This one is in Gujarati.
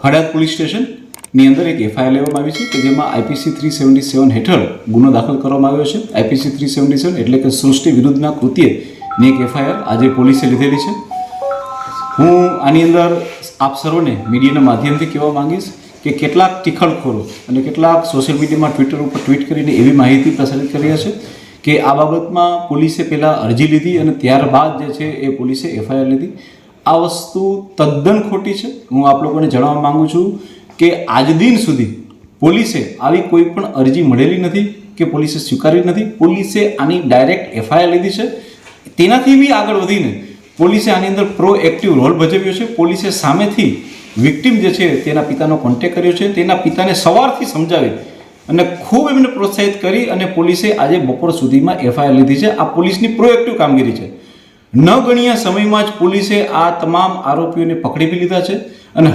હળદ પોલીસ સ્ટેશનની અંદર એક એફઆઈઆર લેવામાં આવી છે કે જેમાં આઈપીસી 377 હેઠળ ગુનો દાખલ કરવામાં આવ્યો છે. આઈપીસી 377 એટલે કે સૃષ્ટિ વિરુદ્ધના કૃત્યની એક એફઆઈઆર આજે પોલીસે લીધેલી છે. હું આની અંદર આપ સર્વને મીડિયાના માધ્યમથી કહેવા માંગીશ કે કેટલાક ટીખળખોરો અને કેટલાક સોશિયલ મીડિયામાં ટ્વિટર ઉપર ટ્વીટ કરીને એવી માહિતી પ્રસારિત કરી રહ્યા છે કે આ બાબતમાં પોલીસે પહેલાં અરજી લીધી અને ત્યારબાદ જે છે એ પોલીસે એફઆઈઆર લીધી. આ વસ્તુ તદ્દન ખોટી છે. હું આપ લોકોને જણાવવા માગું છું કે આજ દિન સુધી પોલીસે આવી કોઈ પણ અરજી મળેલી નથી કે પોલીસે સ્વીકારી નથી. પોલીસે આની ડાયરેક્ટ એફઆઈઆર લીધી છે. તેનાથી બી આગળ વધીને પોલીસે આની અંદર પ્રોએક્ટિવ રોલ ભજવ્યો છે. પોલીસે સામેથી વિક્ટિમ જે છે તેના પિતાનો કોન્ટેક્ટ કર્યો છે. તેના પિતાને સવારથી સમજાવી અને ખૂબ એમને પ્રોત્સાહિત કરી અને પોલીસે આજે બપોર સુધીમાં એફઆઈઆર લીધી છે. આ પોલીસની પ્રોએક્ટિવ કામગીરી છે. ન ગણ્યા સમયમાં જ પોલીસે આ તમામ આરોપીઓને પકડી બી લીધા છે અને